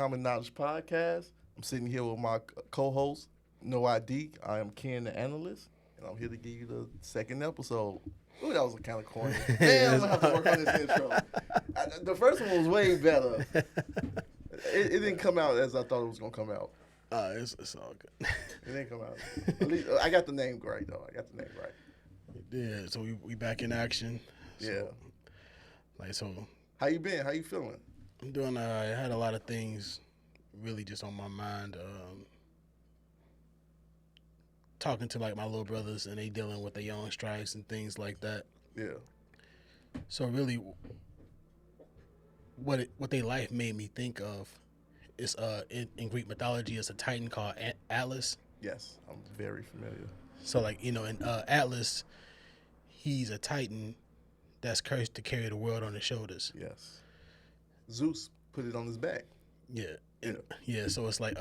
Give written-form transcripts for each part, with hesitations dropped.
Common Knowledge Podcast. I'm sitting here with my co-host, No I.D. I am Ken, the analyst, and I'm here to give you the second episode. Ooh, that was kind of corny. Man, I'm gonna have to work on this intro. The first one was way better. It didn't come out as I thought it was gonna come out. It's all good. It didn't come out. At least I got the name right though. I got the name right. Yeah, so we back in action. So, Yeah. So How you been? How you feeling? I'm doing. I had a lot of things really just on my mind. Talking to like my little brothers and they dealing with their own strikes and things like that. Yeah. So really, what they life made me think of is in Greek mythology is a titan called Atlas. Yes, I'm very familiar. So like in Atlas, he's a titan that's cursed to carry the world on his shoulders. Yes. Zeus put it on his back. Yeah. So it's like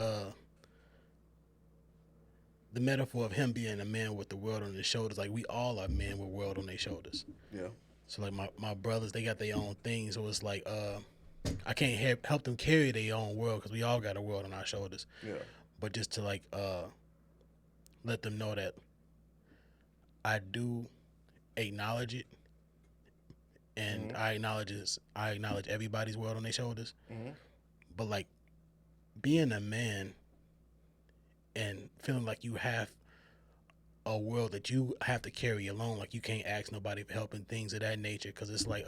the metaphor of him being a man with the world on his shoulders. Like we all are men with world on their shoulders. Yeah. So like my brothers, they got their own things. So it's like I can't help them carry their own world because we all got a world on our shoulders. Yeah. But just to like let them know that I do acknowledge it, and Mm-hmm. I acknowledge everybody's world on their shoulders. Mm-hmm. But like being a man and feeling like you have a world that you have to carry alone, like you can't ask nobody for help and things of that nature, because it's like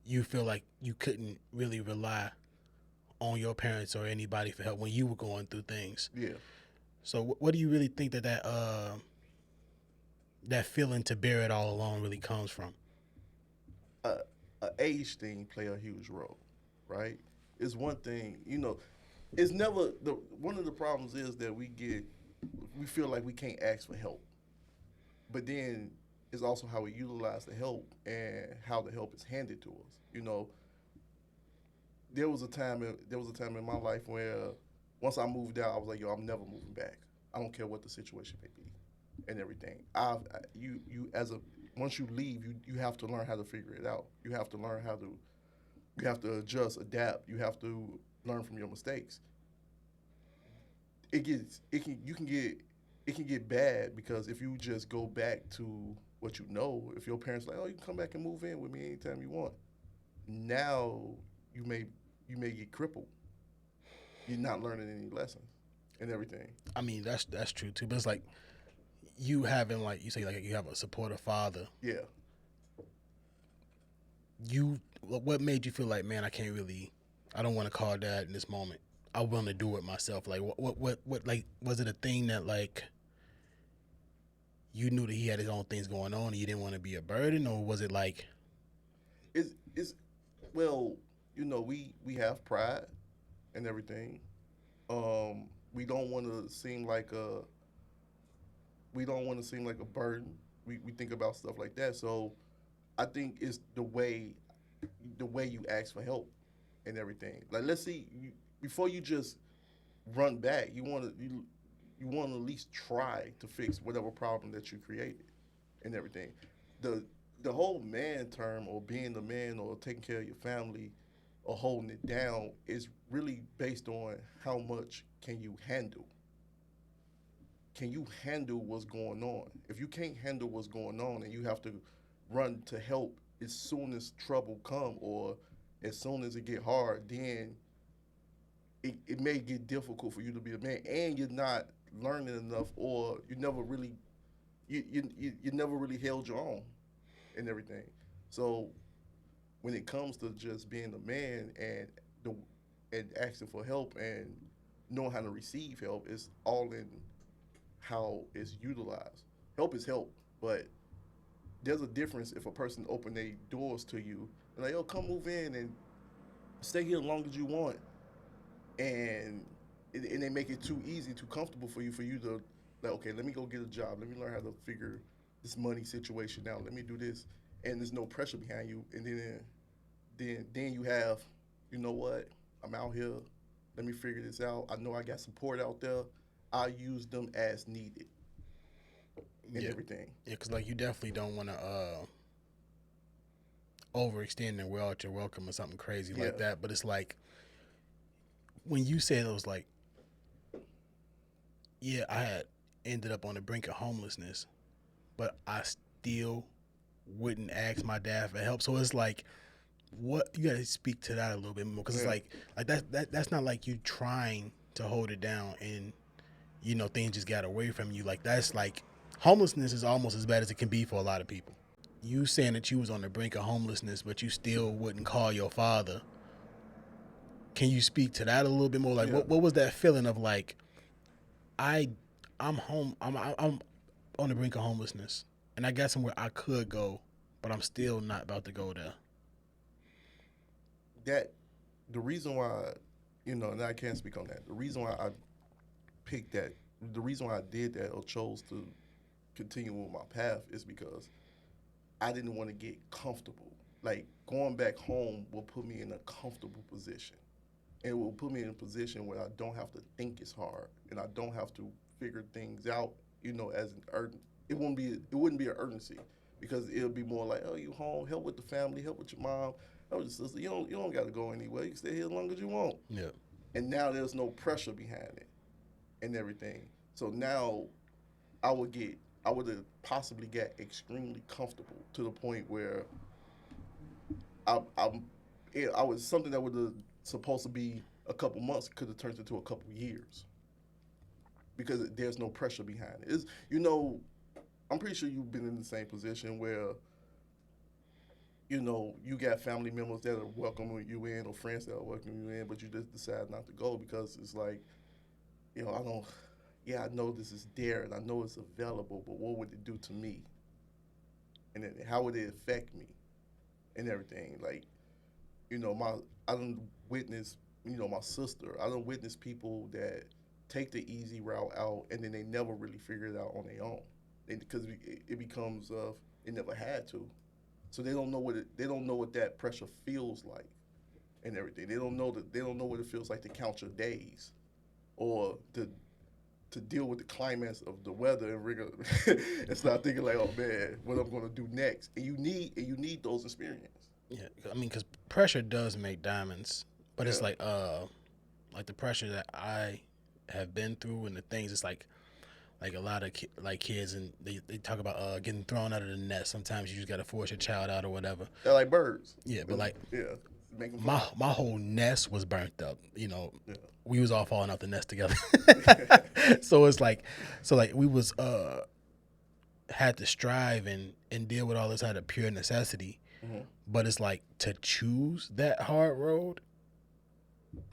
you feel like you couldn't really rely on your parents or anybody for help when you were going through things. Yeah. So what do you really think that feeling to bear it all alone really comes from? A age thing play a huge role, right? It's one thing, it's never one of the problems is that we feel like we can't ask for help. But then it's also how we utilize the help and how the help is handed to us. There was a time in my life where once I moved out, I was like, yo, I'm never moving back. I don't care what the situation may be and everything. Once you leave, you have to learn how to figure it out. You have to learn you have to adjust, adapt. You have to learn from your mistakes. It can get bad because if you just go back to what you know, if your parents are like, oh, you can come back and move in with me anytime you want. Now you may get crippled. You're not learning any lessons and everything. I mean, that's true too. But it's like you having, like you say, like you have a supportive father. Yeah. What made you feel like, man, I don't want to call dad in this moment. I want to do it myself. Like what like was it a thing that like you knew that he had his own things going on and you didn't want to be a burden, or was it like It's well, we have pride and everything. We don't want to seem like a burden. We think about stuff like that. So I think it's the way you ask for help and everything. Like let's see, before you just run back, you want to at least try to fix whatever problem that you created and everything. The whole man term or being the man or taking care of your family or holding it down is really based on how much can you handle. Can you handle what's going on? If you can't handle what's going on and you have to run to help as soon as trouble come or as soon as it get hard, then it may get difficult for you to be a man, and you're not learning enough, or you never really held your own and everything. So when it comes to just being a man and asking for help and knowing how to receive help, it's all in how it's utilized. Help is help, but there's a difference if a person open their doors to you and like, yo, come move in and stay here as long as you want, and they make it too easy, too comfortable for you to like, okay, let me go get a job, let me learn how to figure this money situation out, let me do this, and there's no pressure behind you, and then you have, you know what, I'm out here, let me figure this out. I know I got support out there. I use them as needed and everything. Yeah, because like you definitely don't want to overextending we're out your welcome or something crazy Yeah, like that. But it's like when you said it was like, yeah, I had ended up on the brink of homelessness, but I still wouldn't ask my dad for help. So it's like, what you got to speak to that a little bit more because it's yeah, like that's not like you trying to hold it down and things just got away from you. Like that's like homelessness is almost as bad as it can be for a lot of people. You saying that you was on the brink of homelessness, but you still wouldn't call your father. Can you speak to that a little bit more? Like, yeah. what was that feeling of like, I, I'm home, I'm on the brink of homelessness, and I got somewhere I could go, but I'm still not about to go there. That the reason why, and I can't speak on that. The reason why I picked that, the reason why I did that or chose to continue with my path is because I didn't want to get comfortable. Like going back home will put me in a comfortable position. And it will put me in a position where I don't have to think as hard and I don't have to figure things out, as an urgent. It wouldn't be an urgency because it'll be more like, oh, you home, help with the family, help with your mom, help with your sister. You don't got to go anywhere. You can stay here as long as you want. Yeah. And now there's no pressure behind it and everything. So now I would get I would have possibly get extremely comfortable to the point where I'm I was something that would have supposed to be a couple months could have turned into a couple years because there's no pressure behind it. I'm pretty sure you've been in the same position where you got family members that are welcoming you in or friends that are welcoming you in, but you just decide not to go because it's like I don't. Yeah, I know this is there and I know it's available, but what would it do to me? And then how would it affect me and everything? Like, my I don't witness, my sister. I don't witness people that take the easy route out and then they never really figure it out on their own, because it becomes it never had to, so they don't know what that pressure feels like and everything. They don't know what it feels like to count your days or to deal with the climax of the weather and start thinking like, oh man, what I'm gonna do next. And you need those experiences. Yeah, I mean, because pressure does make diamonds, but it's Yeah, like the pressure that I have been through and the things. It's like a lot of like kids and they talk about getting thrown out of the nest. Sometimes you just gotta force your child out or whatever. they're like birds. Yeah, but like Yeah, make them my fly. my whole nest was burnt up. Yeah, We was all falling out the nest together. So it's like, we was had to strive and deal with all this out of pure necessity. hmm But it's like to choose that hard road,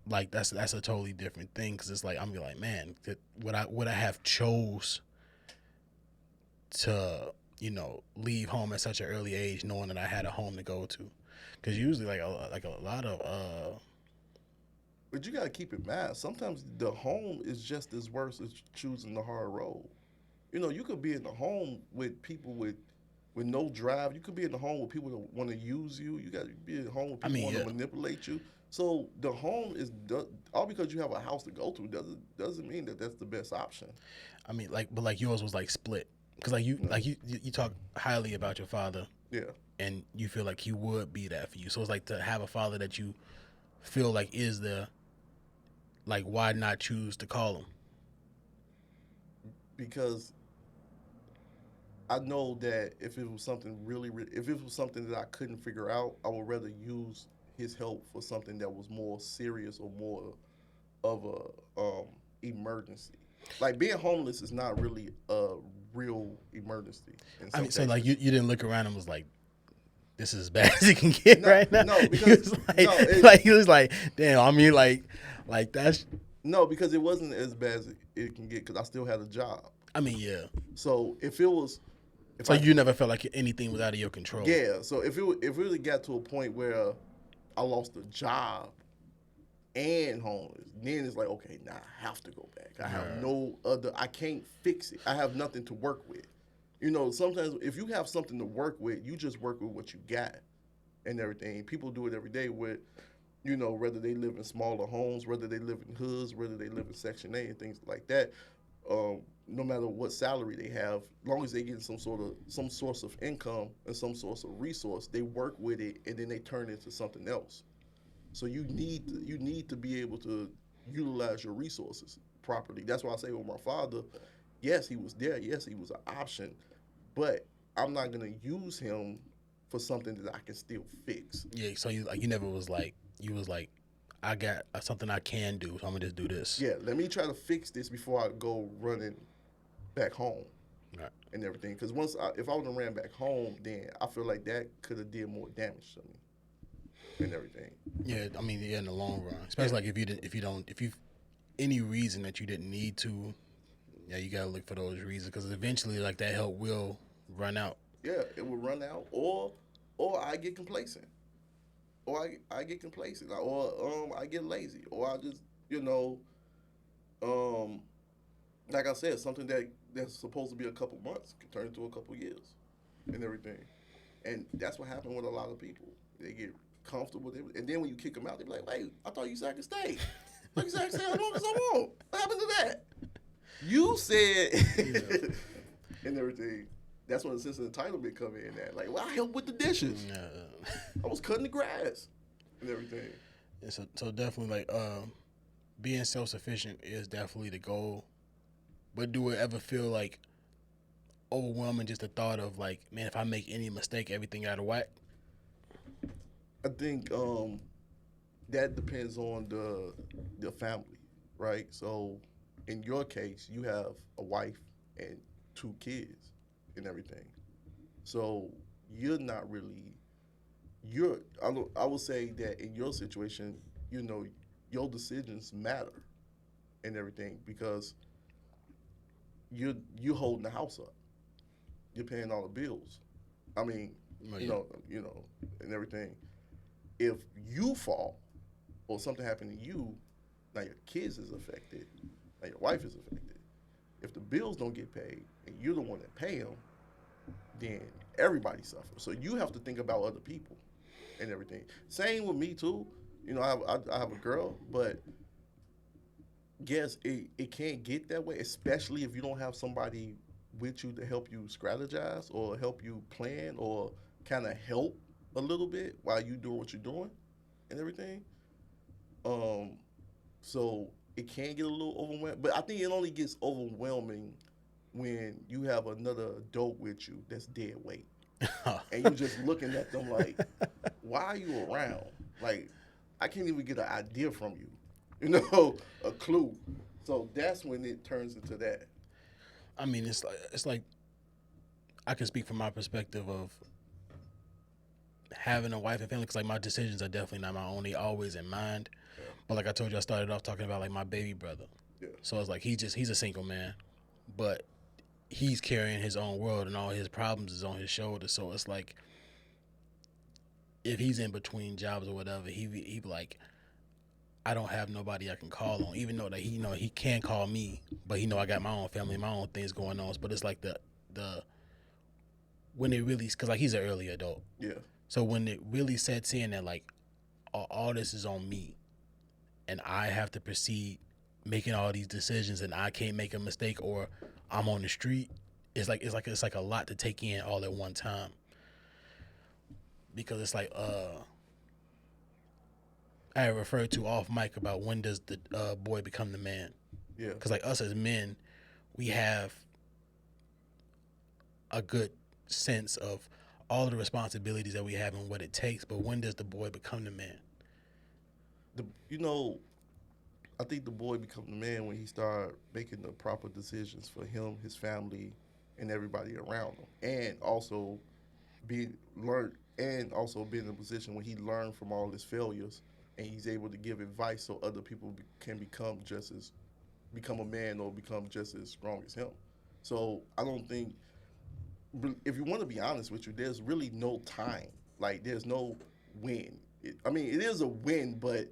like that's a totally different thing. Because it's like I'm like, man, would I have chose to leave home at such an early age, knowing that I had a home to go to? Because usually like a lot of but you gotta keep in mind. Sometimes the home is just as worse as choosing the hard road. You could be in the home with people with no drive. You could be in the home with people that want to use you. You got to be in the home with I people who mean, want yeah. to manipulate you. So the home is all because you have a house to go to doesn't mean that that's the best option. I mean, like, but like yours was like split. Because like you No. like you talk highly about your father, Yeah, and you feel like he would be that for you. So it's like to have a father that you feel like is the, like, why not choose to call him? because I know that if it was something if it was something that I couldn't figure out, I would rather use his help for something that was more serious or more of a emergency. Like being homeless is not really a real emergency in I some mean, so like you, cases. you didn't look around and was like, this is as bad as it can get No, right now. no, He because was like, no, it like he was like, damn. I mean, like that's. no, because it wasn't as bad as it can get because I still had a job. I mean, yeah. So if it was, if So I you never felt like anything was out of your control. yeah, so if it really got to a point where I lost a job and homeless, then it's like okay, now I have to go back. I have Yeah. no other. I can't fix it. I have nothing to work with. Sometimes if you have something to work with, you just work with what you got and everything. People do it every day with, whether they live in smaller homes, whether they live in hoods, whether they live in Section 8 and things like that. Um, no matter what salary they have, as long as they get some source of income and some source of resource, they work with it and then they turn it into something else. So you need to be able to utilize your resources properly. That's why I say with my father, yes, he was there. Yes, he was an option, but I'm not gonna use him for something that I can still fix. Yeah, so you never was like you was like, I got something I can do, so I'm gonna just do this. Yeah, let me try to fix this before I go running back home Right. and everything. Because if I would have ran back home, then I feel like that could have did more damage to me and everything. Yeah, I mean, yeah, in the long run, especially like if you any reason that you didn't need to, yeah, you gotta look for those reasons because eventually, like that help will run out. Yeah, it will run out, or I get complacent, or I get complacent, or I get lazy, or I just you know um like I said, something that's supposed to be a couple months can turn into a couple years and everything. And that's what happened with a lot of people. They get comfortable with it, and then when you kick them out, they be like, "Wait, I thought you said I could stay. Like you said I could stay as long as I want. What happened to that? You said," Yeah. and everything. That's when the sense of entitlement come in. That like, well, I helped with the dishes. I was cutting the grass and everything. And so definitely like being self sufficient is definitely the goal. But do it ever feel like overwhelming just the thought of like, man, if I make any mistake, everything out of whack? I think that depends on the family, right? So in your case, you have a wife and two kids and everything. So you're not really you're I would say that in your situation, you know, your decisions matter and everything because you holding the house up. You're paying all the bills. I mean, Well, and everything. If you fall or something happened to you, now your kids is affected. Now your wife is affected. If the bills don't get paid and you're the one that pay them, then everybody suffers. So you have to think about other people and everything. Same with me too. You know, I have a girl, but yes, it can't get that way, especially if you don't have somebody with you to help you strategize or help you plan or kind of help a little bit while you do what you're doing and everything. Um, so it can get a little overwhelming, but I think it only gets overwhelming when you have another adult with you that's dead weight, and you just looking at them like, why are you around? Like, I can't even get an idea from you, a clue. So that's when it turns into that. I mean, it's like I can speak from my perspective of having a wife and family because like my decisions are definitely not my own. They always in mind. Yeah, But like I told you, I started off talking about like my baby brother. yeah, So it's like he's a single man, but he's carrying his own world and all his problems is on his shoulders. So it's like if he's in between jobs or whatever, he be like, I don't have nobody I can call on, even though that he can call me, but I got my own family, my own things going on. But it's like the when it really because like he's an early adult, yeah, so when it really sets in that like all this is on me, and I have to proceed making all these decisions, and I can't make a mistake, or I'm on the street. It's like a lot to take in all at one time because it's like I referred to off mic about when does the boy become the man? yeah. Because like us as men, we have a good sense of all the responsibilities that we have and what it takes. But when does the boy become the man? The you know, I think the boy become the man when he start making the proper decisions for him, his family, and everybody around him, and also be learn and also be in a position when he learned from all his failures and he's able to give advice so other people can become a man or become just as strong as him. So I don't think if you want to be honest with you, there's really no time. Like there's no win. I mean, it is a win, but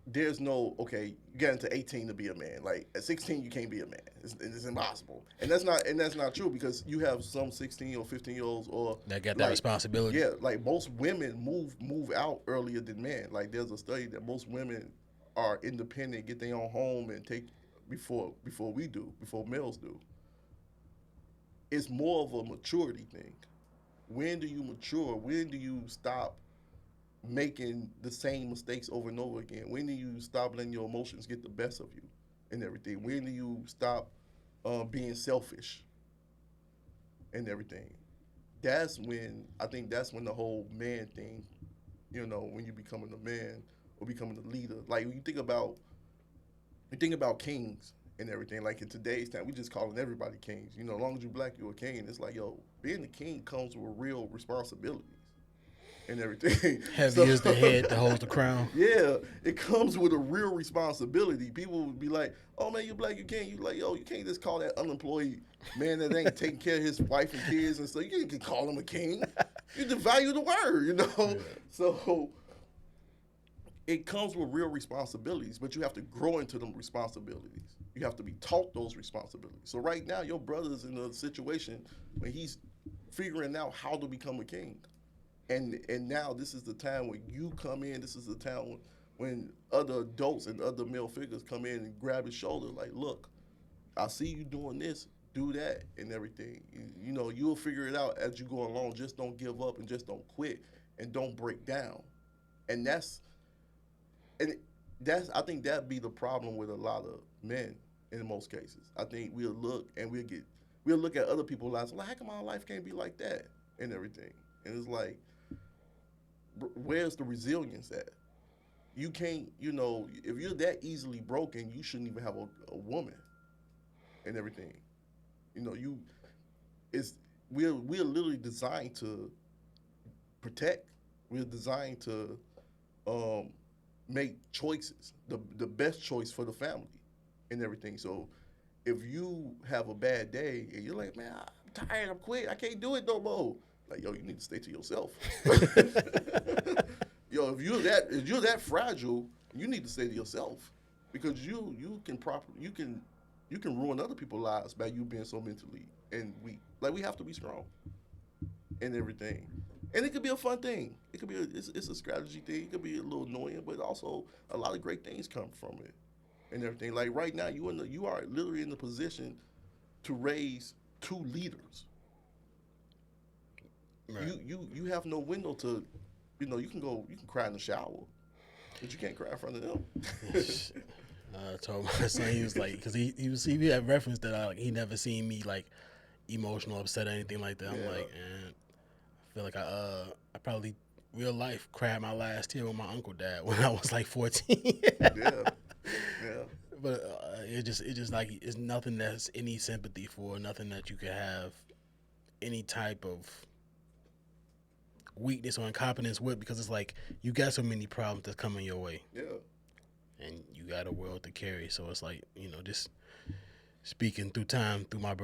there's no okay. You get into 18 to be a man. Like at 16, you can't be a man. It's impossible, and that's not true because you have some 16 or 15 year olds or That got that like responsibility. yeah, like most women move out earlier than men. Like there's a study that most women are independent, get their own home, and take before we do, before males do. it's more of a maturity thing. When do you mature? When do you stop making the same mistakes over and over again? When do you stop letting your emotions get the best of you and everything? When do you stop being selfish and everything? That's when I think that's when the whole man thing, when you becoming a man or becoming a leader. Like when you think about kings and everything. Like in today's time, we just calling everybody kings. As long as you black, you're a king. And it's like, yo, being a king comes with real responsibilities and everything. Heavy is the head that holds the crown. Yeah, it comes with a real responsibility. People would be like, "Oh man, you black, you can't." You like, yo, you can't just call that unemployed man that ain't taking care of his wife and kids and stuff. You can't call him a king. You devalue the word. Yeah. So it comes with real responsibilities, but you have to grow into them responsibilities. You have to be taught those responsibilities. So right now, your brother's in a situation where he's figuring out how to become a king. And now this is the time when you come in. This is the time when other adults and other male figures come in and grab his shoulder, like, look, I see you doing this, do that, and everything. You'll figure it out as you go along. Just don't give up and just don't quit and don't break down. And I think that'd be the problem with a lot of men in most cases. I think we'll look at other people's lives like, how come my life can't be like that and everything? And it's like, where's the resilience at? You can't, if you're that easily broken, you shouldn't even have a woman and everything. We're literally designed to protect. We're designed to make choices, the best choice for the family and everything. So if you have a bad day and you're like, man, I'm tired, I'm quit, I can't do it no more. Like, yo, you need to stay to yourself. Yo, if you're that fragile, you need to stay to yourself because you can ruin other people's lives by you being so mentally and weak. Like, we have to be strong and everything. And it could be a fun thing. It could be it's a strategy thing. It could be a little annoying, but also a lot of great things come from it and everything. Like right now, you are literally in the position to raise two leaders. Right. You have no window to, you can cry in the shower, but you can't cry in front of them. I told my son, he was like, because he had referenced that he never seen me like emotional, upset, or anything like that. I'm like, and I feel like I probably real life cried my last tear with my uncle died when I was like 14. Yeah. But it just like it's nothing that's any sympathy for, nothing that you can have any type of weakness or incompetence with, because it's like you got so many problems that's coming your way. Yeah. And you got a world to carry. So it's like, just speaking through time to my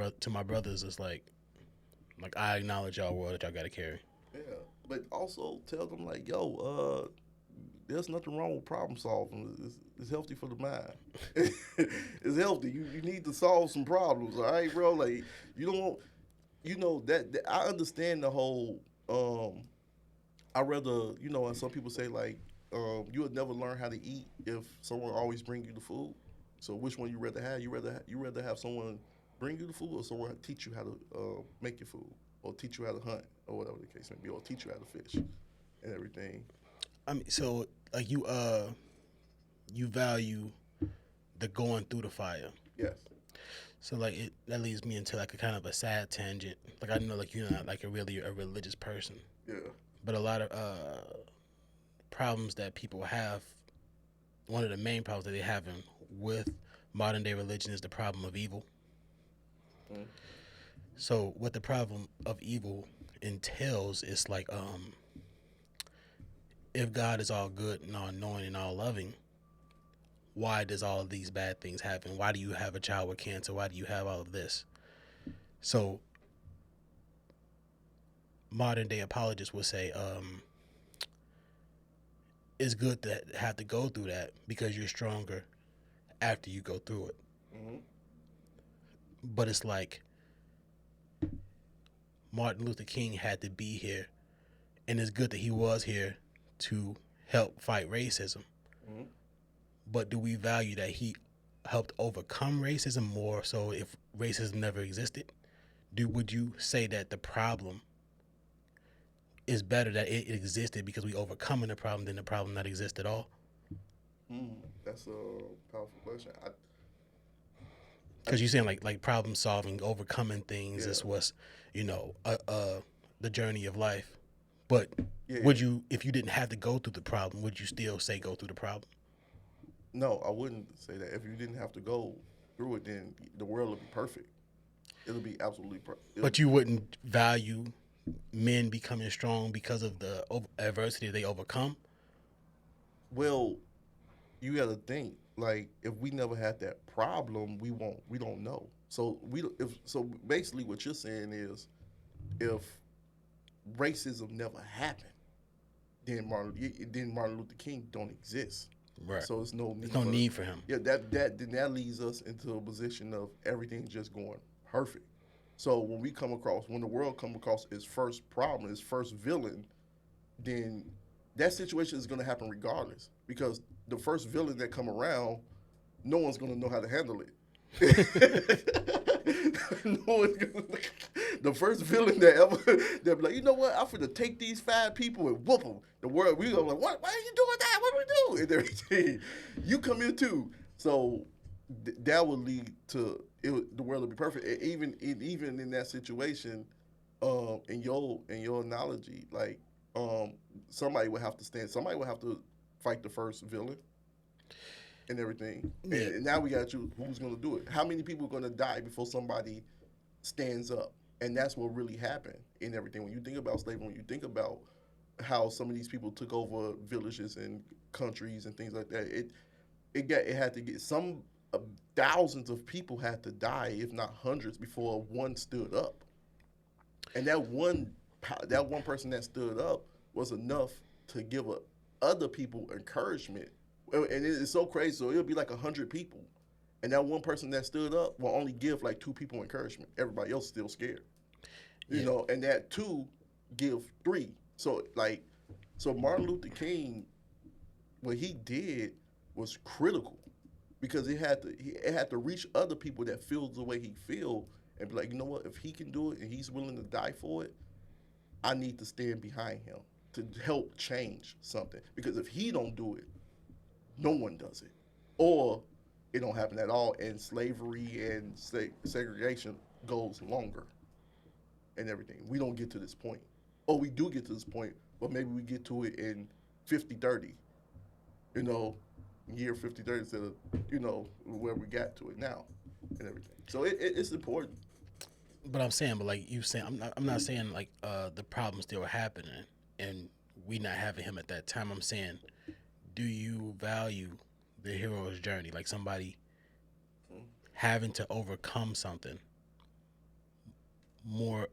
brothers, it's like I acknowledge y'all world that y'all gotta carry. Yeah. But also tell them like, yo, there's nothing wrong with problem solving. It's healthy for the mind. It's healthy. You need to solve some problems, all right, bro? Like you don't want that I understand the whole I rather, and some people say like, you would never learn how to eat if someone always bring you the food. So which one you rather have? You rather have someone bring you the food or someone teach you how to make your food or teach you how to hunt or whatever the case may be, or teach you how to fish and everything. I mean, so like you value the going through the fire. Yes. So like that leads me into like a kind of a sad tangent. Like I know like you're not like a religious person. Yeah. But a lot of problems that people have, one of the main problems that they're having with modern day religion is the problem of evil. Mm. So what the problem of evil entails is like, if God is all good and all knowing and all loving, why does all of these bad things happen? Why do you have a child with cancer? Why do you have all of this? So modern day apologists would say, it's good to have to go through that because you're stronger after you go through it. Mm-hmm. But it's like Martin Luther King had to be here, and it's good that he was here to help fight racism. Mm-hmm. But do we value that he helped overcome racism more so if racism never existed? would you say that the problem is better that it existed because we overcoming the problem than the problem not exist at all? That's a powerful question. Because you're saying like problem solving, overcoming things Yeah, is what's the journey of life. But yeah, would yeah. you, if you didn't have to go through the problem, would you still say go through the problem? No, I wouldn't say that. If you didn't have to go through it, then the world would be perfect. It'll be absolutely it'll But be you perfect. wouldn't value men becoming strong because of the adversity they overcome. Well, you got to think like if we never had that problem, we don't know. So we if so basically what you're saying is if racism never happened, then Martin Luther King don't exist. Right. So it's no There's need no for need for him. yeah that leads us into a position of everything just going perfect. So when the world come across its first problem, its first villain, then that situation is going to happen regardless because the first villain that come around, no one's going to know how to handle it. No one's gonna, the first villain that ever they'll be like, you know what? I'm finna take these 5 people and whoop them. The world we go like, what? Why are you doing that? What do we do? And everything. You come here too. So that would lead to the world would be perfect. Even in that situation, in your analogy, like somebody would have to stand. Somebody would have to fight the first villain and everything. Yeah. And now we got to choose who's going to do it. How many people are going to die before somebody stands up? And that's what really happened in everything. When you think about slavery, when you think about how some of these people took over villages and countries and things like that, it had to get some thousands of people had to die, if not hundreds, before one stood up. And that one person that stood up was enough to give other people encouragement. And it's so crazy. So it'll be like 100 people, and that one person that stood up will only give like 2 people encouragement. Everybody else still scared, Yeah. and that 2 give 3. So Martin Luther King, what he did was critical because it had to reach other people that feel the way he feel and be like, you know what, if he can do it and he's willing to die for it, I need to stand behind him to help change something. Because if he don't do it, no one does it, or it don't happen at all, and slavery and segregation goes longer and everything. We don't get to this point, or we do get to this point, but maybe we get to it in 50-30, you know, year 50-30 instead of where we got to it now and everything. So it's important. But I'm saying, but like you saying, I'm not saying like the problem still happening and we not having him at that time. I'm saying, do you value the hero's journey, like somebody having to overcome something more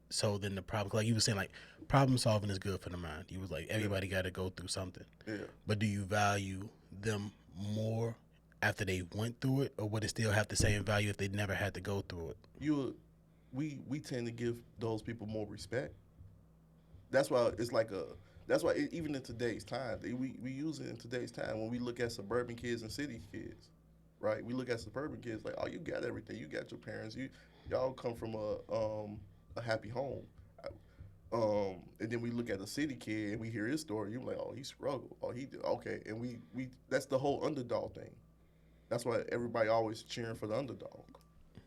so than the problem? Like you were saying, like problem solving is good for the mind. You was like everybody got to go through something. Yeah. But do you value them more after they went through it, or would it still have the same value if they never had to go through it? We tend to give those people more respect. That's why it's like a. That's why even in today's time, we use it in today's time when we look at suburban kids and city kids, right? We look at suburban kids like, oh, you got everything. You got your parents. Y'all come from a happy home. And then we look at a city kid and we hear his story. You're like, oh, he struggled. Oh, he did okay. And we that's the whole underdog thing. That's why everybody always cheering for the underdog,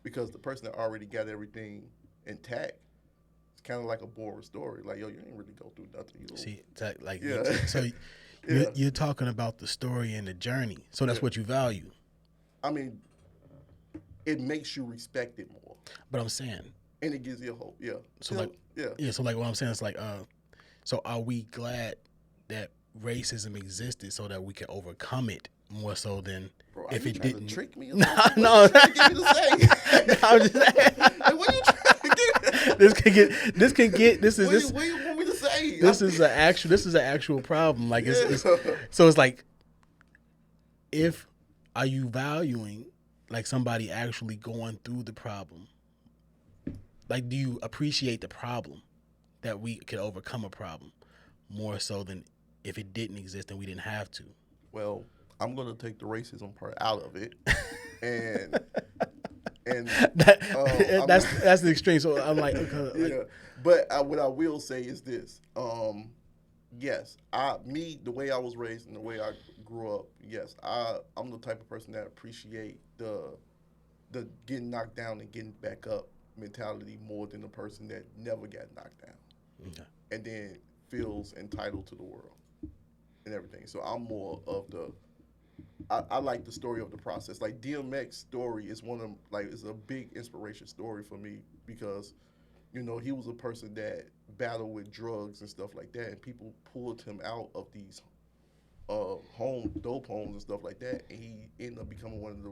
because the person that already got everything intact, it's kind of like a boring story. Like, yo, you ain't really go through nothing. See, like Yeah. so Yeah. you're talking about the story and the journey. So that's Yeah. what you value. I mean, it makes you respect it more, But I'm saying, and it gives you hope. Yeah. so Yeah. like Yeah. so like what I'm saying is like so are we glad that racism existed so that we can overcome it more so than Bro, are if you it trying didn't? to trick me? Or No, something? no. What you trying to get me to say? I'm just saying. Like, what are you trying to get? this What do you want me to say? this is an actual problem. Like it's Yeah. so it's like, if are you valuing like somebody actually going through the problem? Like, do you appreciate the problem that we could overcome a problem more so than if it didn't exist and we didn't have to? Well, I'm gonna take the racism part out of it, and And that's the extreme. So I'm like, okay, yeah. But what I will say is this. Yes, the way I was raised and the way I grew up, yes, I'm the type of person that appreciate the getting knocked down and getting back up mentality more than the person that never got knocked down okay. and then feels entitled to the world and everything. So I'm more of I like the story of the process. Like DMX story is one of like is a big inspiration story for me because he was a person that battled with drugs and stuff like that, and people pulled him out of these dope homes and stuff like that, and he ended up becoming one of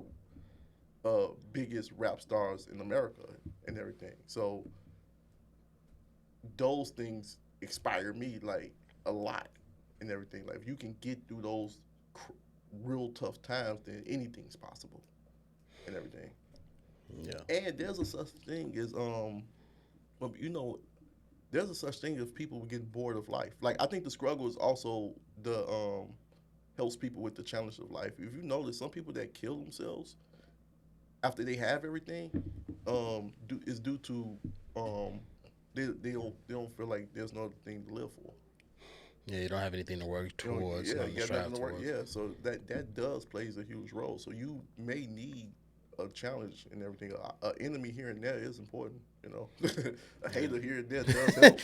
the biggest rap stars in America and everything. So those things inspire me like a lot and everything. Like if you can get through those cr- real tough times, then anything's possible and everything. Yeah. And there's a such thing as well, there's a such thing as people getting bored of life. Like I think the struggle is also the helps people with the challenge of life. If you notice, some people that kill themselves after they have everything, is due to um, they don't feel like there's no other thing to live for. Yeah, you don't have anything to work towards, Yeah, nothing you to got nothing strive to work. towards. Yeah, so that does plays a huge role. So you may need a challenge and everything. A enemy here and there is important. A hater here and there does help.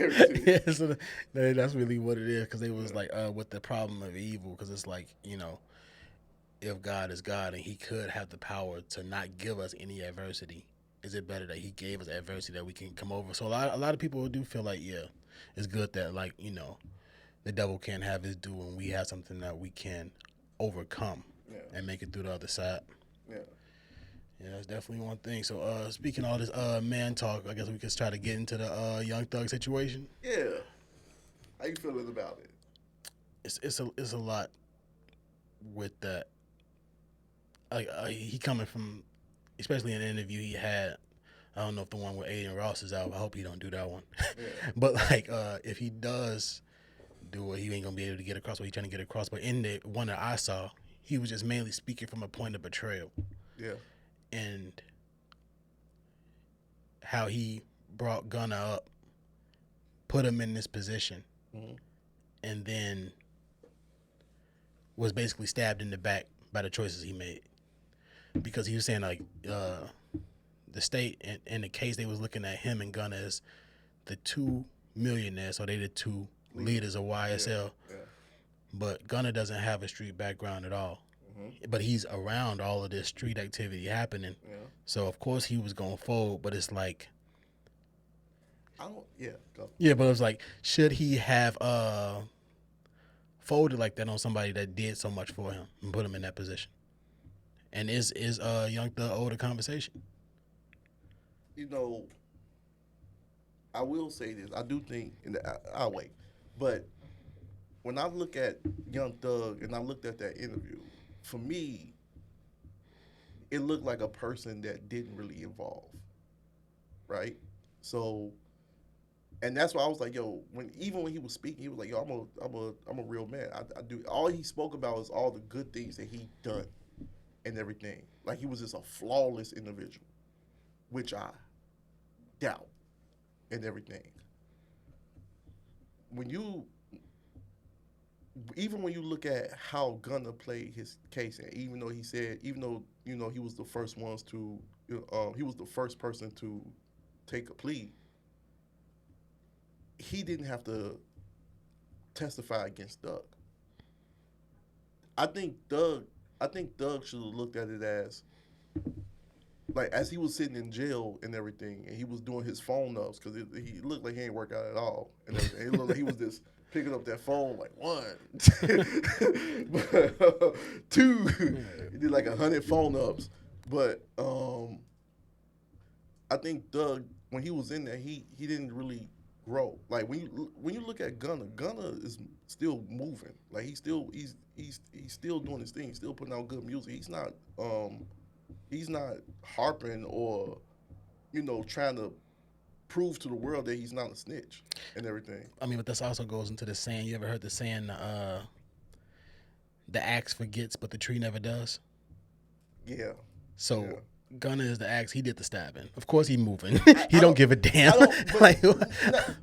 Everything. Yeah, so that's really what it is because they was like with the problem of evil because it's like if God is God and He could have the power to not give us any adversity, is it better that He gave us adversity that we can come over? So a lot of people do feel like it's good that the devil can't have his due and we have something that we can overcome Yeah, and make it through the other side. yeah. Yeah, that's definitely one thing. So speaking of all this man talk, I guess we could try to get into the Young Thug situation. Yeah. How you feeling about it? It's a lot with that. Like he coming from, especially in an interview he had. I don't know if the one with Aiden Ross is out. I hope he don't do that one. Yeah. But if he does do it, he ain't gonna be able to get across what he's trying to get across. But in the one that I saw, he was just mainly speaking from a point of betrayal Yeah. and how he brought Gunna up, put him in this position, Hmm. and then was basically stabbed in the back by the choices he made. Because he was saying the state in the case they was looking at him and Gunna as the two millionaires, so they the two leaders of YSL. Yeah. But Gunna doesn't have a street background at all. Hmm. But he's around all of this street activity happening. Yeah. So of course he was going forward, but it's like I don't. Yeah. Go. yeah, but it was like should he have folded like that on somebody that did so much for him and put him in that position? And is Young Thug owed a conversation? You know, I will say this. I do think, I'll wait. But when I look at Young Thug and I looked at that interview, for me, it looked like a person that didn't really evolve, right? So, and that's why I was like, yo, even when he was speaking, he was like, yo, I'm a real man. I do all he spoke about is all the good things that he done and everything. Like he was just a flawless individual, which I doubt and everything. When you even when you look at how Gunna played his case, and even though he said, even though he was the first ones to, he was the first person to take a plea, he didn't have to testify against Doug. I think Doug, I think Doug should have looked at it as like as he was sitting in jail and everything, and he was doing his phone ups because he looked like he ain't work out at all, and everything. He looked like he was just picking up that phone like one, two. He did like 100 phone ups, but I think Doug when he was in there, he didn't really grow. Like when you look at Gunna, Gunna is still moving. Like he's still doing his thing. He's still putting out good music. He's not harping or trying to prove to the world that he's not a snitch and everything. I mean, but this also goes into the saying. You ever heard the saying, the axe forgets, but the tree never does? Yeah, So Yeah. Gunna is the axe. He did the stabbing. Of course, he moving. He I don't don't, give a damn. I don't, but like,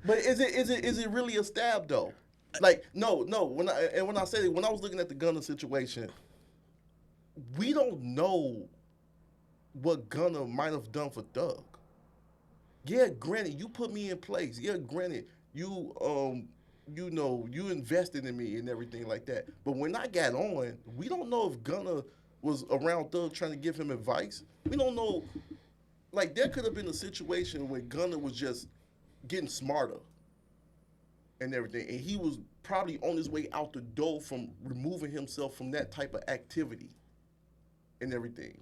but is it really a stab though? Like no. When I say it, when I was looking at the Gunner situation, we don't know what Gunner might have done for Doug. Yeah, granted, you put me in place. Yeah, granted, you invested in me and everything like that. But when I got on, we don't know if Gunner was around Doug trying to give him advice. We don't know. Like there could have been a situation where Gunner was just getting smarter and everything, and he was probably on his way out the door from removing himself from that type of activity and everything.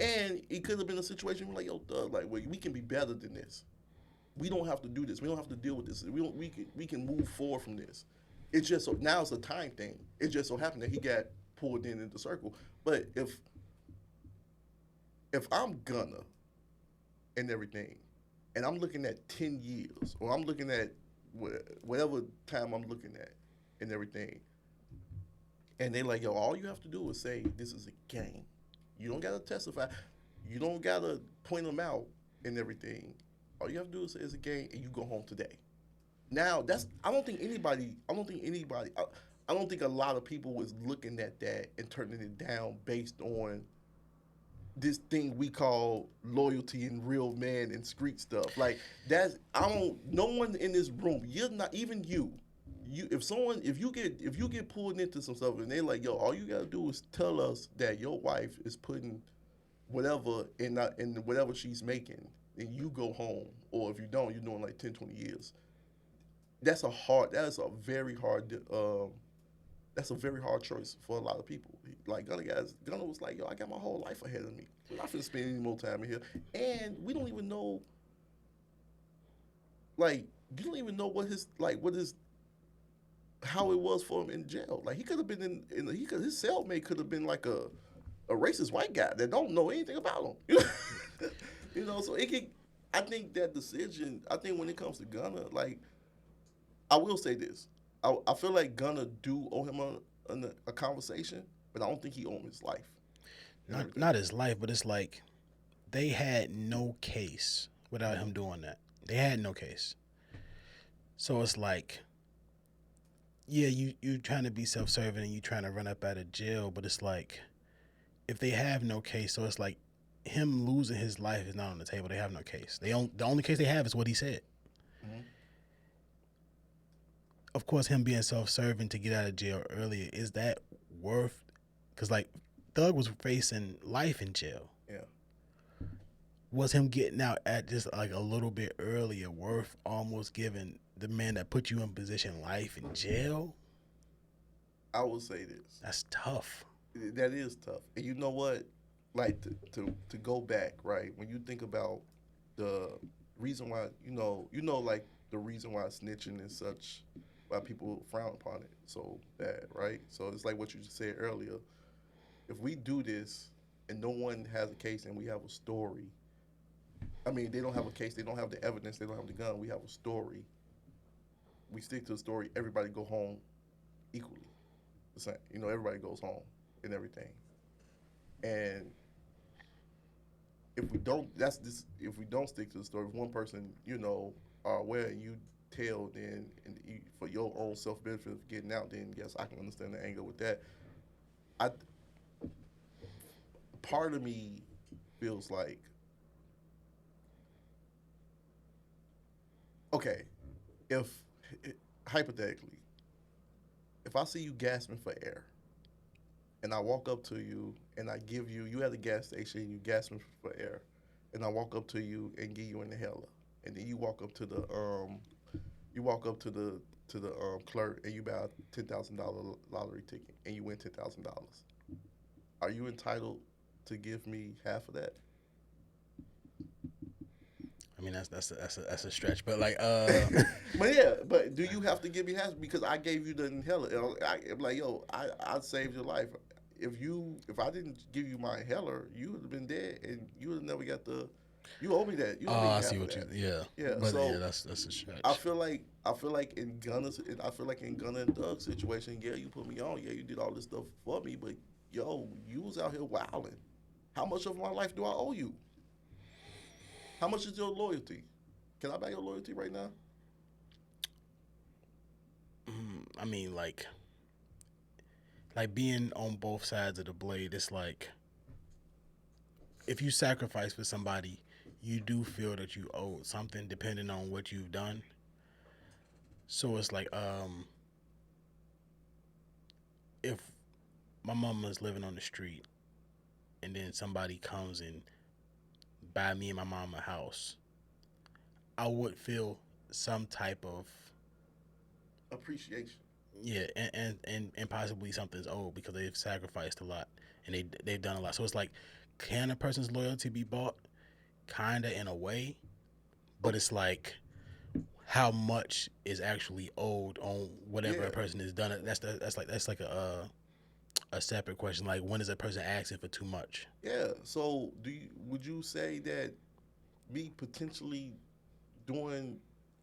And it could have been a situation where like, yo, Doug, like, well, we can be better than this. We don't have to do this. We don't have to deal with this. We can move forward from this. It's just so now it's a time thing. It just so happened that he got pulled in the circle. But if I'm Gunna and everything, and I'm looking at 10 years, or I'm looking at whatever time I'm looking at and everything, and they like, yo, all you have to do is say this is a game. You don't gotta testify. You don't gotta point them out and everything. All you have to do is say it's a game, and you go home today. Now that's I don't think anybody. I don't think anybody. I don't think a lot of people was looking at that and turning it down based on this thing we call loyalty and real man and street stuff. Like that's I don't. No one in this room. You're not even you. If you get pulled into some stuff and they like, yo, all you gotta do is tell us that your wife is putting whatever in whatever she's making, and you go home. Or if you don't, you're doing like 10, 20 years. That's a very hard choice for a lot of people. Like Gunna was like, yo, I got my whole life ahead of me. I'm not finna spend any more time in here. And we don't even know, like, you don't even know how it was for him in jail. Like he could have been his cellmate could have been like a racist white guy that don't know anything about him. So it could. I think that decision. I think when it comes to Gunna, like I will say this, I feel like Gunna do owe him a conversation, but I don't think he owed him his life. not his life, but it's like they had no case without him doing that. They had no case. So it's like, yeah, you trying to be self-serving and you trying to run up out of jail, but it's like if they have no case, so it's like him losing his life is not on the table. They have no case. The only case they have is what he said. Mm-hmm. Of course, him being self-serving to get out of jail earlier, is that worth? Because like Thug was facing life in jail. Yeah. Was him getting out at just like a little bit earlier worth almost giving the man that put you in position life in jail? I will say this. That's tough. That is tough. And you know what? Like to go back, right? When you think about the reason why, like the reason why snitching is such, why people frown upon it so bad, right? So it's like what you just said earlier. If we do this and no one has a case and we have a story, I mean, they don't have a case, they don't have the evidence, they don't have the gun, we have a story. We stick to the story, everybody go home equally. The same. Everybody goes home and everything. And if we don't, if we don't stick to the story, if one person, are aware and you tell, then for your own self benefit of getting out, then yes, I can understand the anger with that. I Part of me feels like, okay, if hypothetically, if I see you gasping for air, and I walk up to you and I give you at a gas station, you gasping for air, and I walk up to you and give you an inhaler, and then you walk up to the clerk and you buy a $10,000 lottery ticket and you win $10,000. Are you entitled to give me half of that? I mean, that's a stretch, but like, but do you have to give me half because I gave you the inhaler? I'm like, yo, I saved your life. If I didn't give you my inhaler, you would have been dead, and you would have never got the. You owe me that. You owe me I half see of what that. yeah, but So yeah, that's a stretch. I feel like in Gunna and Doug's situation, yeah, you put me on, yeah, you did all this stuff for me, but yo, you was out here wilding. How much of my life do I owe you? How much is your loyalty? Can I buy your loyalty right now? I mean, like being on both sides of the blade. It's like if you sacrifice for somebody, you do feel that you owe something, depending on what you've done. So it's like, if my mama's living on the street, and then somebody comes and buy me and my mom a house, I would feel some type of, Appreciation. yeah, and possibly something's owed because they've sacrificed a lot and they've done a lot. So it's like, can a person's loyalty be bought? Kinda, in a way, but it's like how much is actually owed on whatever Yeah, a person has done. That's like a separate question. Like, when is a person asking for too much? yeah. So, would you say that me potentially doing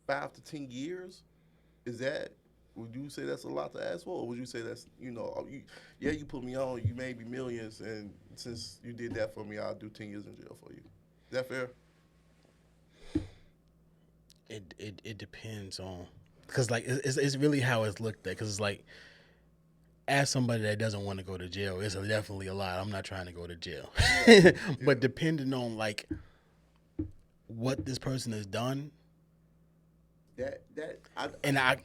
5 to 10 years is that? Would you say that's a lot to ask for, or would you say that's yeah, you put me on, you made me millions, and since you did that for me, I'll do 10 years in jail for you. Is that fair? It depends on, because like it's really how it's looked at. Because it's like, as somebody that doesn't want to go to jail, it's definitely a lot. I'm not trying to go to jail, Yeah, yeah. but depending on like what this person has done, That I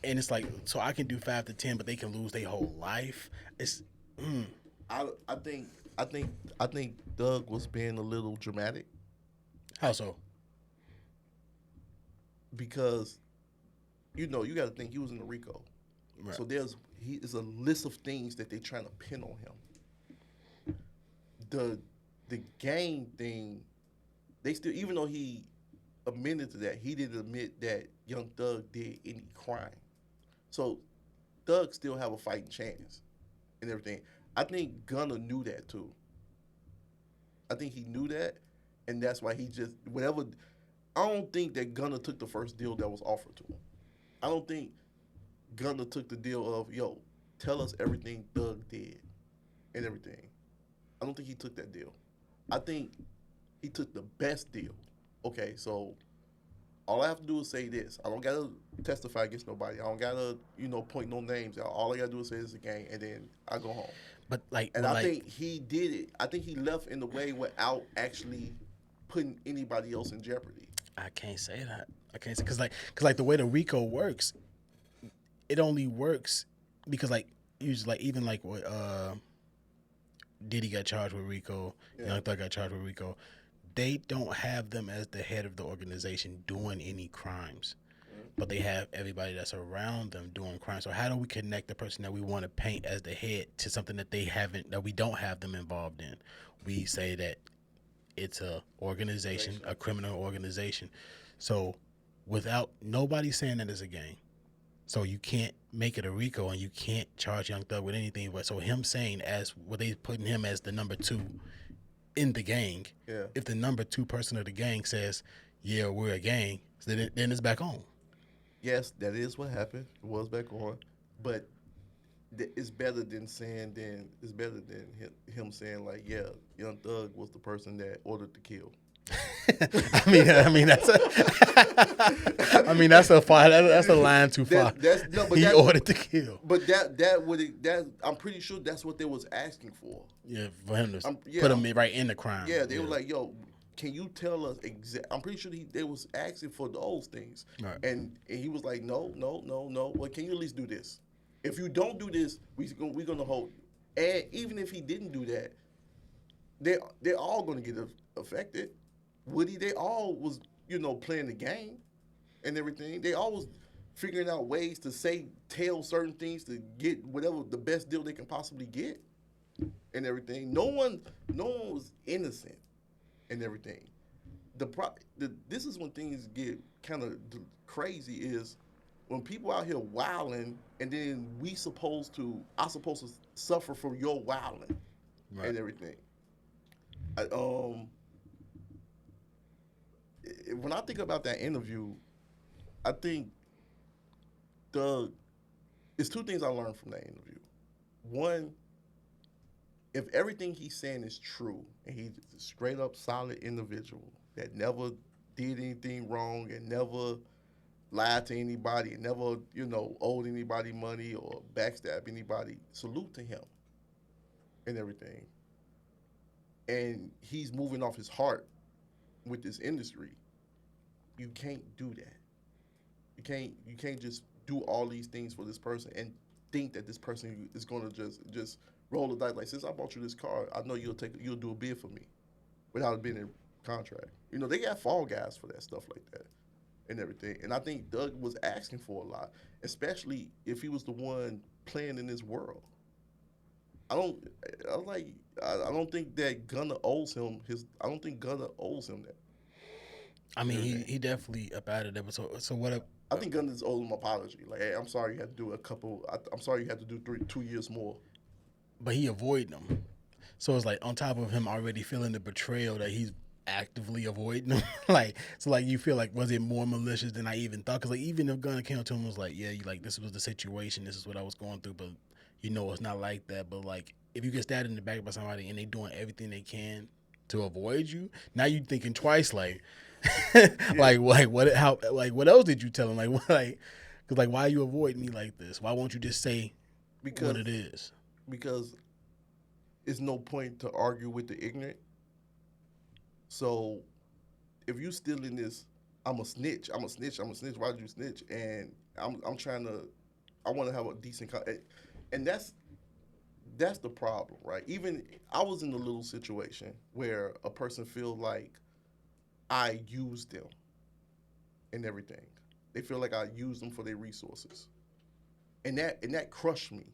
and it's like, so I can do 5 to 10, but they can lose their whole life. It's I think I think Doug was being a little dramatic how so? because you got to think he was in the RICO, Right. so he is a list of things that they're trying to pin on him. The gang thing, they still, even though he admitted to that, he didn't admit that Young Thug did any crime. So Thug still have a fighting chance and everything. I think Gunna knew that too. I think he knew that, and that's why he just whatever. I don't think that Gunna took the first deal that was offered to him. I don't think Gunna took the deal of tell us everything Thug did and everything. I don't think he took that deal. I think he took the best deal. Okay, so all I have to do is say this. I don't gotta testify against nobody. I don't gotta point no names out. All I gotta do is say this again, and then I go home. But like, And I think he did it. I think he left in the way without actually putting anybody else in jeopardy. I can't say that. I can't say, because the way the RICO works, it only works because like usually, like, even like what Diddy got charged with RICO, Yeah. Young Thug got charged with RICO. They don't have them as the head of the organization doing any crimes, but they have everybody that's around them doing crimes. So how do we connect the person that we want to paint as the head to something that we don't have them involved in? We say that it's a organization, a criminal organization. So without nobody saying that it's a gang, so you can't make it a RICO and you can't charge Young Thug with anything. But so him saying, as what they putting him as the number two in the gang, Yeah. if the number two person of the gang says, yeah, we're a gang, then it's back on. Yes, that is what happened. It was back on, but it's better than saying then. It's better than him saying like, yeah, Young Thug was the person that ordered the kill. That's a far. That's a line too far. That's no, but He ordered to kill. But that I'm pretty sure that's what they was asking for. Yeah, for him to Yeah, put him right in the crime. Yeah, they were like, yo, can you tell us I'm pretty sure they was asking for those things. Right. And he was like, no. Well, can you at least do this? If you don't do this, we're gonna hold you. And even if he didn't do that, they're all gonna get affected. Woody, they all was playing the game and everything. They all was figuring out ways to tell certain things to get whatever the best deal they can possibly get and everything. No one was innocent and everything. This is when things get kind of crazy, is when people out here wilding, and then I supposed to suffer from your wilding and everything. When I think about that interview, I think it's two things I learned from that interview. One, if everything he's saying is true and he's a straight up solid individual that never did anything wrong and never lied to anybody and never, owed anybody money or backstabbed anybody, salute to him and everything. And he's moving off his heart with this industry. You can't do that. You can't just do all these things for this person and think that this person is gonna just roll the dice like, since I bought you this car, I know you'll do a bid for me without it being in contract. They got fall guys for that stuff like that and everything. And I think Doug was asking for a lot, especially if he was the one playing in this world. I don't I like I don't think that Gunna owes him his I don't think Gunna owes him that. I mean, he definitely up out of there. So what? I think Gunna's owed him an apology. Like, hey, I'm sorry you had to do a couple. I'm sorry you had to do 2 years more. But he avoiding them. So it's like on top of him already feeling the betrayal that he's actively avoiding them. like you feel like, was it more malicious than I even thought? Because like even if Gunna came up to him and was like, yeah, this was the situation, this is what I was going through, but it's not like that. But like if you get stabbed in the back by somebody and they doing everything they can to avoid you, now you thinking twice. Like, like what else did you tell him? Because why are you avoiding me like this? Why won't you just say what it is? Because it's no point to argue with the ignorant. So if you still in this, I'm a snitch. Why did you snitch? And I'm trying to, I want to have a decent, and that's the problem, right? Even I was in a little situation where a person feel like I used them and everything. They feel like I used them for their resources, and that crushed me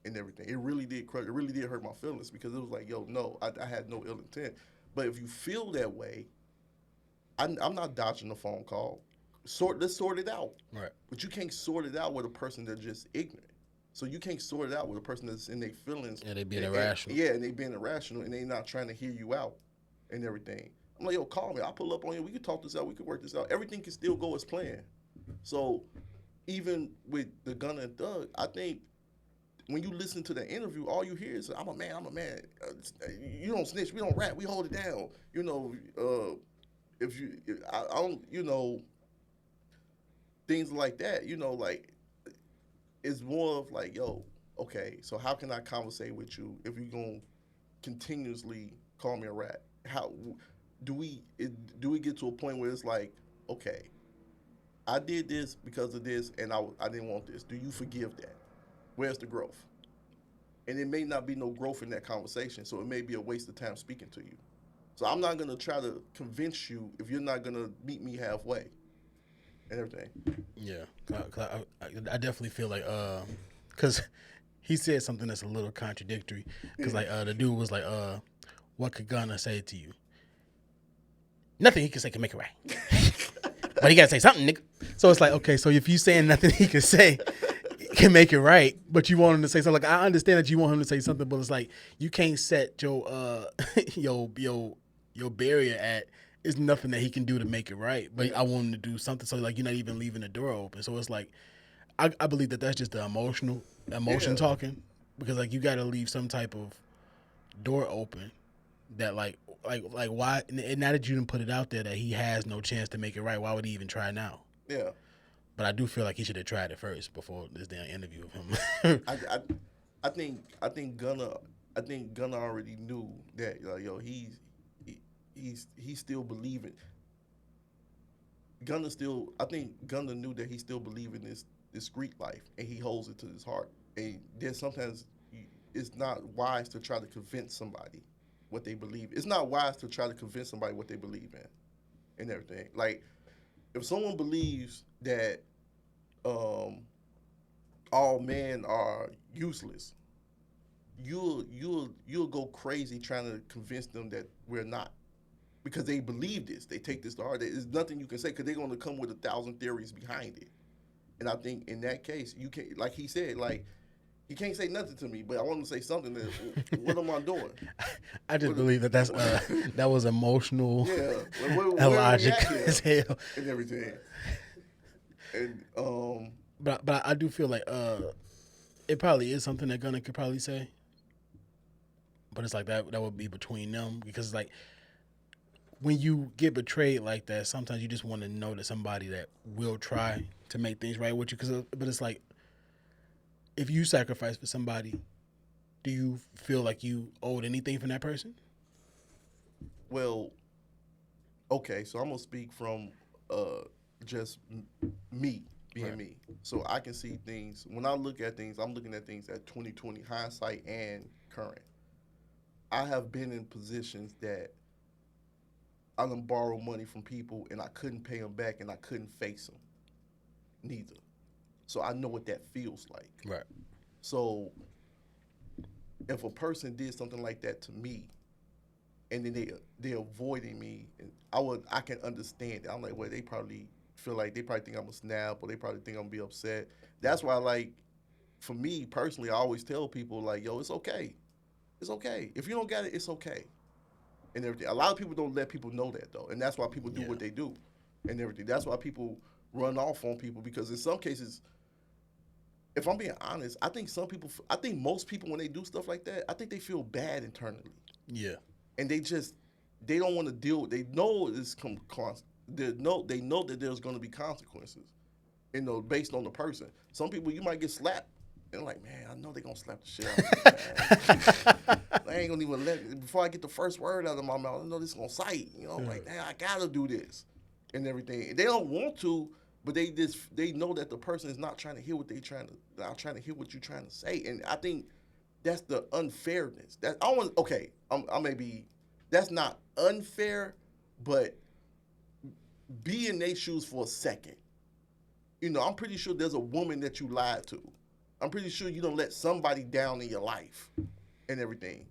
and everything. It really did crush. It really did hurt my feelings because it was like, yo, no, I had no ill intent. But if you feel that way, I'm not dodging the phone call. Let's sort it out. Right. But you can't sort it out with a person that's just ignorant. So you can't sort it out with a person that's in their feelings. Yeah, they being irrational. And they being irrational and they not trying to hear you out and everything. I'm like, yo, call me. I'll pull up on you. We can talk this out. We can work this out. Everything can still go as planned. So even with the Gunna and Thug, I think when you listen to the interview, all you hear is, I'm a man. You don't snitch. We don't rat. We hold it down. I don't, things like that, like, it's more of like, yo, okay, so how can I conversate with you if you're going to continuously call me a rat? How do we get to a point where it's like, okay, I did this because of this and I didn't want this. Do you forgive that? Where's the growth? And it may not be no growth in that conversation, so it may be a waste of time speaking to you. So I'm not going to try to convince you if you're not going to meet me halfway and everything. Yeah, I definitely feel like, because he said something that's a little contradictory. Because the dude was like, what could Gunna say to you? Nothing he can say can make it right. But he got to say something, nigga. So it's like, okay, so if you saying nothing he can say can make it right, but you want him to say something. Like, I understand that you want him to say something, but it's like you can't set your your barrier at it's nothing that he can do to make it right. But I want him to do something, so like you're not even leaving the door open. So it's like I believe that that's just the emotion talking, because like you got to leave some type of door open that like why, and now that you didn't put it out there that he has no chance to make it right, why would he even try now? Yeah. But I do feel like he should have tried it first before this damn interview of him. I think Gunna already knew that, yo, he's still believing. I think Gunna knew that he still believe in this street life and he holds it to his heart. And then sometimes it's not wise to try to convince somebody what they believe. It's not wise to try to convince somebody what they believe in and everything. Like, if someone believes that all men are useless, you'll go crazy trying to convince them that we're not, because they believe this. They take this to heart. There's nothing you can say because they're going to come with 1,000 theories behind it. And I think in that case, you can't, like he said, like, he can't say nothing to me, but I want to say something. What am I doing? I just believe that was emotional, yeah, logic as hell, and everything. And but I do feel like it probably is something that Gunna could probably say, but it's like that would be between them because like when you get betrayed like that, sometimes you just want to know that somebody that will try to make things right with you. But it's like if you sacrifice for somebody, do you feel like you owed anything from that person? Well, okay, so I'm gonna speak from just me being Right. me. So I can see things when I look at things. I'm looking at things at 2020 hindsight and current. I have been in positions that I done borrow money from people and I couldn't pay them back and I couldn't face them neither. So I know what that feels like. Right. So if a person did something like that to me and then they're avoiding me, and I can understand it. I'm like, well, they probably feel like they probably think I'm a snap or they probably think I'm gonna be upset. That's why like for me personally, I always tell people like, yo, it's okay. It's okay. If you don't get it, it's okay. And everything. A lot of people don't let people know that though, and that's why people do Yeah. what they do, and everything. That's why people run off on people because in some cases, if I'm being honest, I think most people when they do stuff like that, I think they feel bad internally, Yeah. and they don't want to deal. They know they know that there's going to be consequences, based on the person. Some people you might get slapped. And like, man, I know they're gonna slap the shit out of me, man. I ain't gonna even before I get the first word out of my mouth, I know this is gonna sight. Like, damn, I gotta do this and everything. And they don't want to, but they know that the person is not trying to hear what not trying to hear what you're trying to say. And I think that's the unfairness. That I want okay, I may be that's not unfair, but be in their shoes for a second. I'm pretty sure there's a woman that you lied to. I'm pretty sure you don't let somebody down in your life and everything.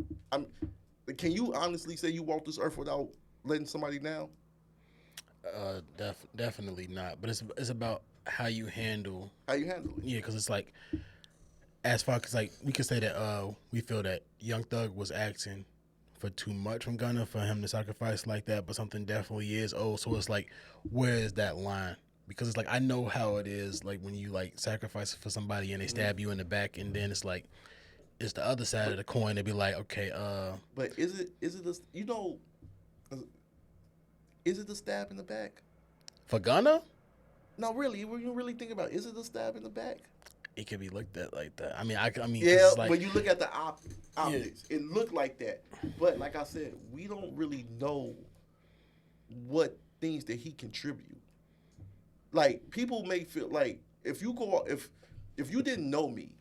Can you honestly say you walked this earth without letting somebody down? Definitely not. But it's about how you handle. How you handle it? Yeah, because it's like as far as like we could say that we feel that Young Thug was asking for too much from Gunna for him to sacrifice like that, but something definitely is owed. So it's like, where is that line? Because it's like I know how it is, like when you like sacrifice for somebody and they stab you in the back, and then it's like it's the other side of the coin. They be like, okay, But is it the stab in the back? for Gunna, No, really. When you really think about it, is it the stab in the back? it could be looked at like that. I mean, 'cause Yeah, it's like, when you look at the optics, it looked like that. But like I said, we don't really know what things that he contribute. Like people may feel like if you didn't know me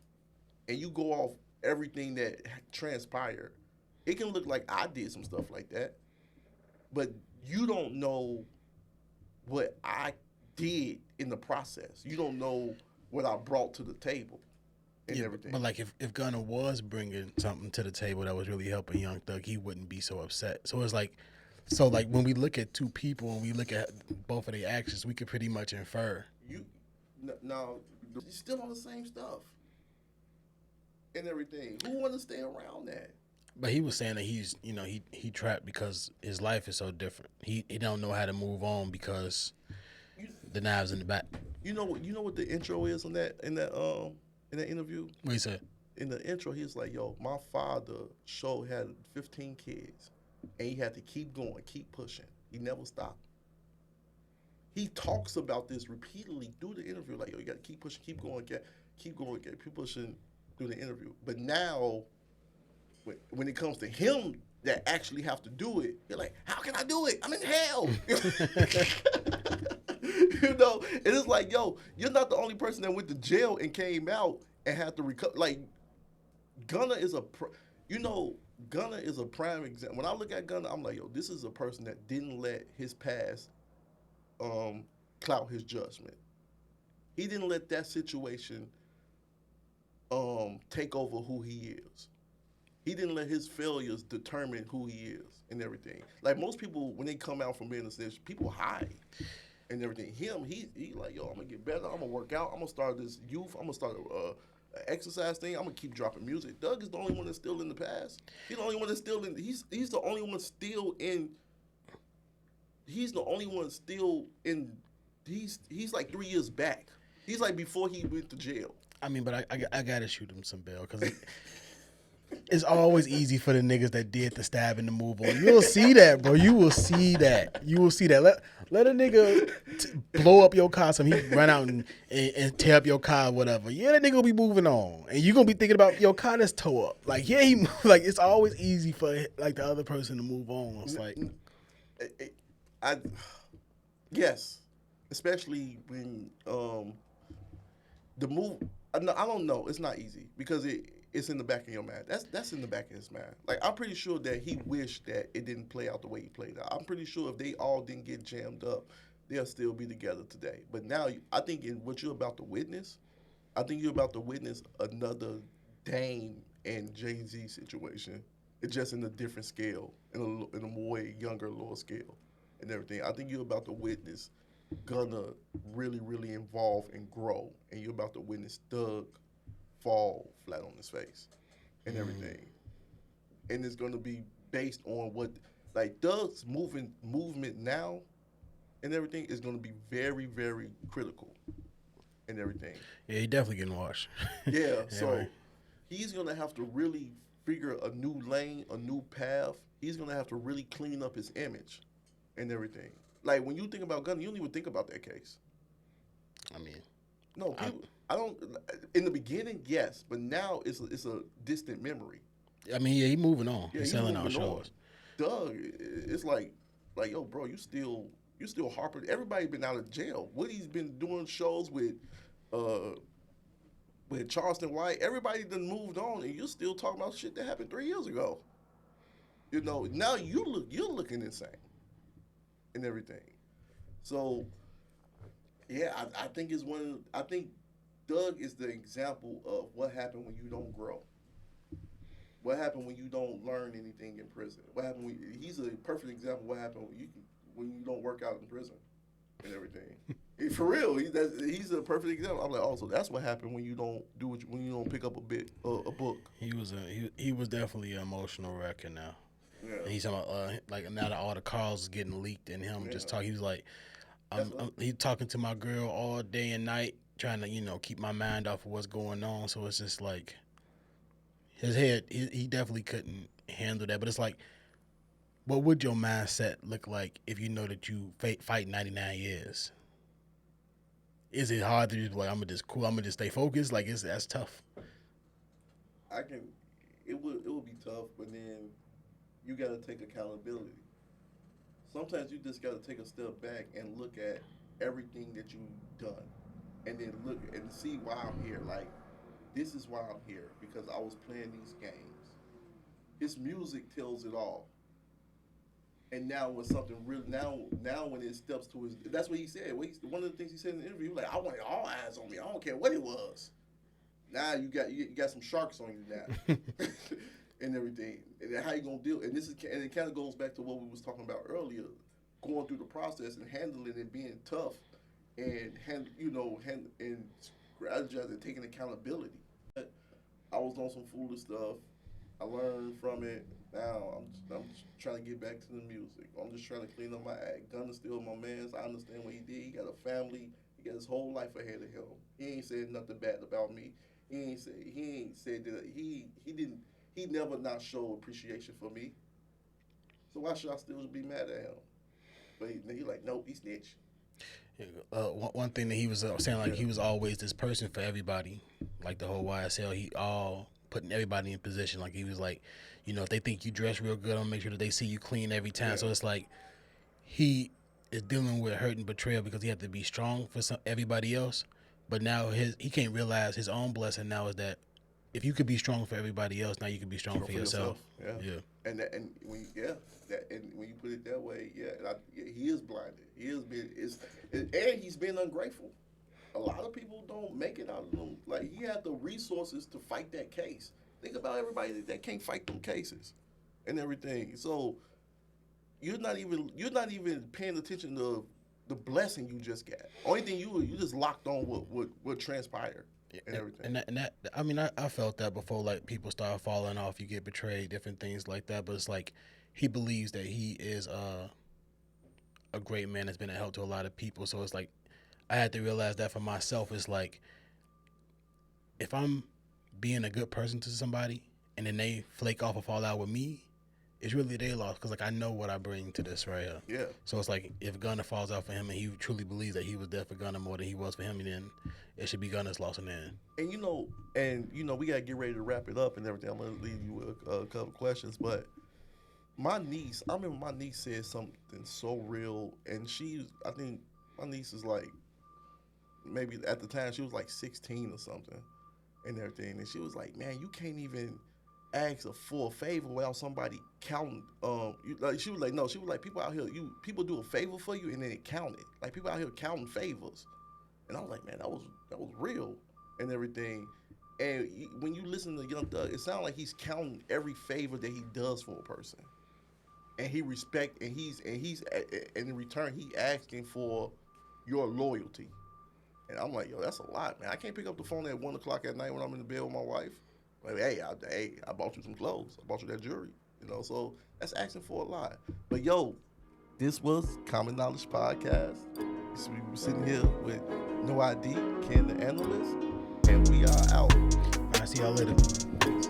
and you go off everything that transpired, it can look like I did some stuff like that. But you don't know what I did in the process. You don't know what I brought to the table and yeah, everything. but like if Gunna was bringing something to the table that was really helping Young Thug, he wouldn't be so upset. So it's like, when we look at two people and we look at both of their actions, we could pretty much infer. You now you're still on the same stuff and everything. Who want to stay around that? But he was saying that he's, he trapped because his life is so different. He don't know how to move on because You, the knives in the back. you know what the intro is in that interview? What he said? In the intro, he was like, "Yo, my father had 15 kids, and he had to keep going, keep pushing. He never stopped." He talks about this repeatedly through the interview, like, "Yo, you got to keep pushing, keep going, keep pushing through the interview." But now, when it comes to him that actually have to do it, you're like, "How can I do it? I'm in hell." And it's like, yo, you're not the only person that went to jail and came out and had to recover. Like, Gunna is Gunna is a prime example. When I look at Gunna, I'm like, yo, this is a person that didn't let his past cloud his judgment. He didn't let that situation take over who he is. He didn't let his failures determine who he is and everything. Like most people, when they come out from being a snitch, people hide and everything. He like, yo, I'm gonna get better. I'm gonna work out. I'm gonna start this youth. I'm gonna start a exercise thing. I'm gonna keep dropping music. Doug is the only one that's still in the past. He's the only one that's still in. He's the only one still in. He's the only one still in. He's like 3 years back. He's like before he went to jail. I mean, but I gotta shoot him some bail because It's always easy for the niggas that did the stab and the move on. You'll see that, bro. You will see that. You will see that. Let a nigga blow up your car, so he run out and tear up your car, or whatever. Yeah, that nigga will be moving on, and you gonna be thinking about your car that's tore up. Like, yeah, like it's always easy for like the other person to move on. It's like, I yes, especially when the move. I don't know. It's not easy because it's in the back of your mind. That's in the back of his mind. Like I'm pretty sure that he wished that it didn't play out the way he played out. I'm pretty sure if they all didn't get jammed up, they'll still be together today. But now I think in what you're about to witness, I think you're about to witness another Dame and Jay-Z situation. It's just in a different scale, in a more younger, lower scale, and everything. I think you're about to witness Gunna really, really evolve and grow, and you're about to witness Doug fall flat on his face and everything. And it's gonna be based on what, like Doug's movement now and everything is gonna be very, very critical and everything. yeah, he definitely getting washed. Yeah, Yeah, so right. he's gonna have to really figure a new lane, a new path. He's gonna have to really clean up his image and everything. Like when you think about Gunna, you don't even think about that case. I mean, No, people. I don't. In the beginning, yes, but now it's a distant memory. yeah, he moving on. Yeah, He's he's selling out moving on. shows. Doug, it's like yo, bro, you still harping. Everybody been out of jail. Woody's been doing shows uh, with Charleston White. Everybody done moved on, and you're still talking about shit that happened 3 years ago. You know, now you're looking insane and everything. So yeah, I think it's one. I think Doug is the example of what happened when you don't grow. What happened when you don't learn anything in prison? What happened when he's a perfect example of what happened when you don't work out in prison and everything. For real, he's a perfect example. I'm like, oh, so that's what happened when you don't when you don't pick up a book. He was definitely an emotional wrecker now. Yeah, And he's talking about like now that all the calls is getting leaked and him just yeah. talking. He was like, That's what. he talking to my girl all day and night, trying to keep my mind off of what's going on. So it's just like his head. He definitely couldn't handle that. But it's like, what would your mindset look like if you know that you fight 99 years? Is it hard to just be like, I'm gonna just cool, I'm gonna just stay focused? Like that's tough. I can. It would be tough, but then you got to take accountability. Sometimes you just got to take a step back and look at everything that you've done, and then look and see why I'm here. Like this is why I'm here because I was playing these games. His music tells it all. And now when something real now when it steps to his, that's what he said. One of the things he said in the interview, like I wanted all eyes on me. I don't care what it was. Now you got some sharks on you now, and everything. And how you gonna deal? And it kind of goes back to what we was talking about earlier, going through the process and handling it, being tough, and and strategizing, taking accountability. I was on some foolish stuff. I learned from it. Now I'm trying to get back to the music. I'm just trying to clean up my act. Gunna's still my man. I understand what he did. He got a family. He got his whole life ahead of him. He ain't said nothing bad about me. He ain't said that he never not show appreciation for me. So why should I still be mad at him? But he like, nope, he snitched. One thing that he was saying, like he was always this person for everybody, like the whole YSL. He all putting everybody in position. Like he was like, if they think you dress real good, I'll make sure that they see you clean every time. Yeah. So it's like he is dealing with hurt and betrayal because he had to be strong for everybody else. But now he can't realize his own blessing now is that if you could be strong for everybody else, now you can be strong for yourself. Yeah. Yeah. And when you put it that way, he is blinded. He has been and he's been ungrateful. A lot of people don't make it out of them. Like he had the resources to fight that case. Think about everybody that can't fight them cases and everything. So you're not even paying attention to the blessing you just got. Only thing you just locked on what transpired and everything. I felt that before. Like people start falling off, you get betrayed, different things like that. But it's like he believes that he is a great man that's been a help to a lot of people. So it's like I had to realize that for myself. It's like if I'm being a good person to somebody and then they flake off or fall out with me, it's really their loss because like I know what I bring to this right here. Yeah. So it's like if Gunna falls out for him and he truly believes that he was there for Gunna more than he was for him, then it should be Gunna's loss in the end. And we gotta get ready to wrap it up and everything. I'm gonna leave you with a couple questions, but I remember my niece said something so real, and I think my niece is like, maybe at the time she was like 16 or something, and everything, and she was like, man, you can't even ask for a favor without somebody counting. She was like, no, she was like, people out here, people do a favor for you and then it counted. Like people out here counting favors, and I was like, man, that was real and everything. And when you listen to Young Thug, it sounds like he's counting every favor that he does for a person, and he respect, and he's and in return he asking for your loyalty. And I'm like, yo, that's a lot, man. I can't pick up the phone at 1:00 at night when I'm in the bed with my wife. Like, hey, I bought you some clothes. I bought you that jewelry. So that's asking for a lot. But yo, this was Common Knowledge Podcast. So we were sitting here with No I.D, Ken the Analyst, and we are out. I see y'all later. Peace.